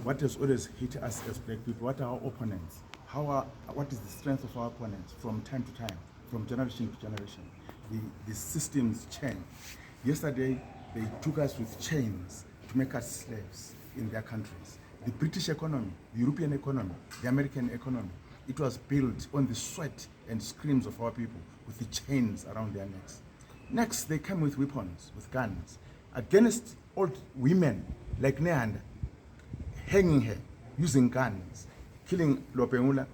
what has always hit us as black people, what are our opponents? What is the strength of our opponents from time to time, from generation to generation? The systems change. Yesterday, they took us with chains to make us slaves in their countries. The British economy, the European economy, the American economy, it was built on the sweat and screams of our people with the chains around their necks. Next, they come with weapons, with guns, against old women like Neanda, hanging her, using guns, killing Lopengula,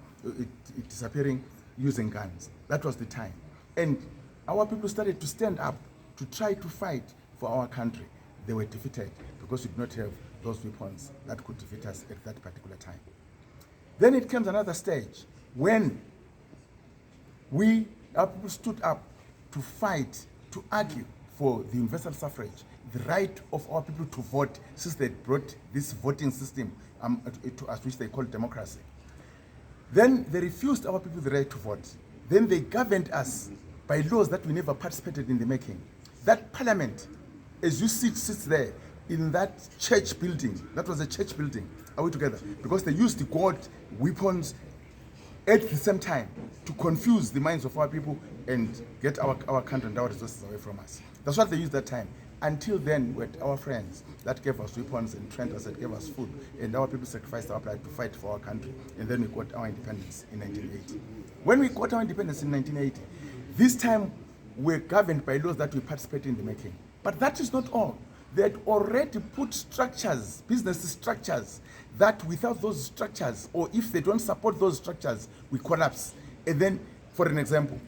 disappearing, using guns. That was the time. And our people started to stand up to try to fight for our country. They were defeated because we did not have those weapons that could defeat us at that particular time. Then it comes another stage when our people stood up to fight, to argue for the universal suffrage, the right of our people to vote, since they brought this voting system to us, which they call democracy. Then they refused our people the right to vote. Then they governed us by laws that we never participated in the making. That parliament, as you see, sits there in that church building. That was a church building. Are we together? Because they used the God weapons at the same time to confuse the minds of our people and get our country and our resources away from us. That's what they used that time. Until then, we had our friends that gave us weapons and trained us and gave us food, and our people sacrificed our blood to fight for our country, and then we got our independence in 1980. When we got our independence in 1980, this time we're governed by laws that we participate in the making. But that is not all. They had already put structures, business structures, that without those structures, or if they don't support those structures, we collapse. And then, for an example,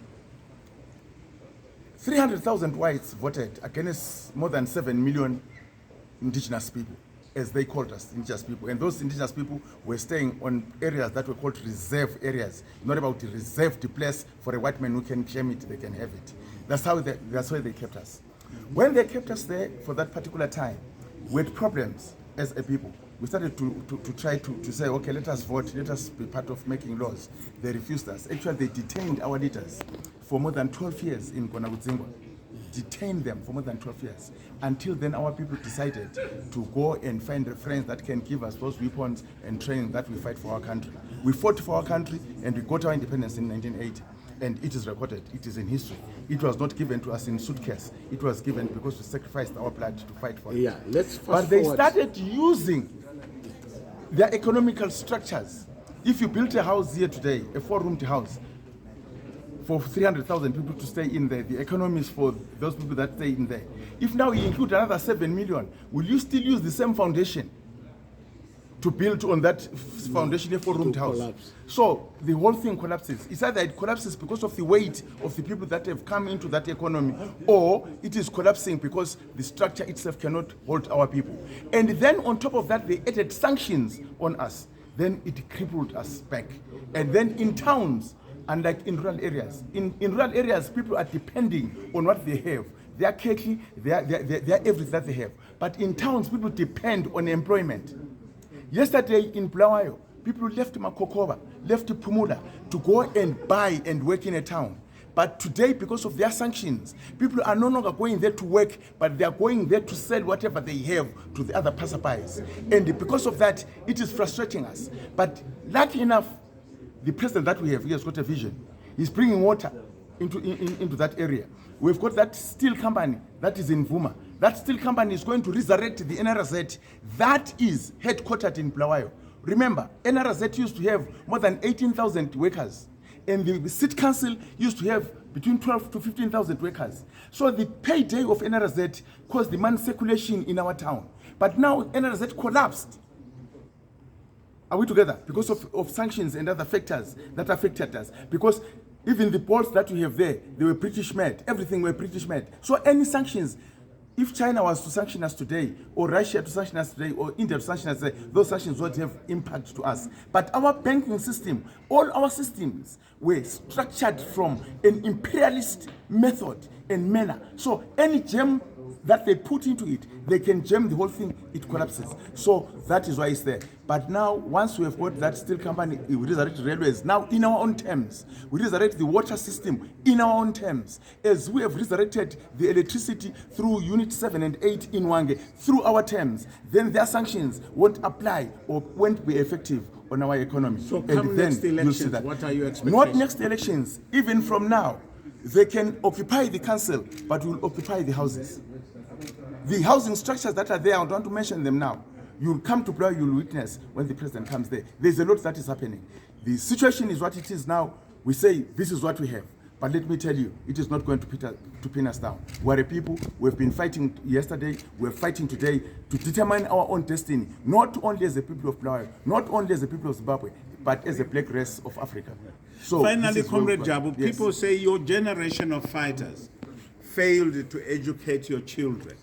300,000 whites voted against more than 7 million indigenous people, as they called us, indigenous people. And those indigenous people were staying on areas that were called reserve areas, not about a reserved place for a white man who can claim it, they can have it. That's why they kept us. When they kept us there for that particular time, we had problems as a people. We started to try to say, okay, let us vote, let us be part of making laws. They refused us. Actually, they detained our leaders for more than 12 years in Konabudzingwa. Detained them for more than 12 years. Until then, our people decided to go and find friends that can give us those weapons and training that we fight for our country. We fought for our country and we got our independence in 1980. And it is recorded, it is in history. It was not given to us in suitcase. It was given because we sacrificed our blood to fight for it. Yeah, let's fast But they forward. started using their economical structures. If you built a house here today, a 4-roomed house, for 300,000 people to stay in there, the economy is for those people that stay in there. If now you include another 7 million, will you still use the same foundation to build on that foundation, a 4-roomed house? Collapse. So the whole thing collapses. It's either it collapses because of the weight of the people that have come into that economy, or it is collapsing because the structure itself cannot hold our people. And then on top of that, they added sanctions on us. Then it crippled us back. And then in towns, unlike in rural areas, in rural areas, people are depending on what they have. Their cattle, their everything that they have. But in towns, people depend on employment. Yesterday in Bulawayo, people left Makokoba, left Pumula to go and buy and work in a town. But today, because of their sanctions, people are no longer going there to work, but they are going there to sell whatever they have to the other passerbys. And because of that, it is frustrating us. But lucky enough, the president that we have, he has got a vision. He's bringing water into that area. We've got that steel company that is in Vuma. That steel company is going to resurrect the NRZ that is headquartered in Bulawayo. Remember, NRZ used to have more than 18,000 workers, and the city council used to have between 12 to 15,000 workers. So the payday of NRZ caused the money circulation in our town. But now NRZ collapsed. Are we together? Because of sanctions and other factors that affected us. Because even the ports that we have there, they were British made. Everything were British made. So any sanctions, if China was to sanction us today, or Russia to sanction us today, or India to sanction us today, those sanctions would have impact to us. But our banking system, all our systems were structured from an imperialist method and manner. So any gem that they put into it, they can jam the whole thing, it collapses. So that is why it's there. But now, once we have got that steel company, we resurrect railways, now in our own terms. We resurrect the water system in our own terms. As we have resurrected the electricity through Unit 7 and 8 in Wange, through our terms, then their sanctions won't apply or won't be effective on our economy. So come next elections, what are your expectations? Not next elections, even from now. They can occupy the council, but will occupy the houses. The housing structures that are there, I don't want to mention them now. You'll come to Bulawayo, you'll witness when the president comes there. There's a lot that is happening. The situation is what it is now. We say, this is what we have. But let me tell you, it is not going to pin us down. We're a people, we've been fighting yesterday, we're fighting today to determine our own destiny, not only as the people of Bulawayo, not only as the people of Zimbabwe, but as the black race of Africa. So finally, Comrade Jabu, yes. People say your generation of fighters failed to educate your children.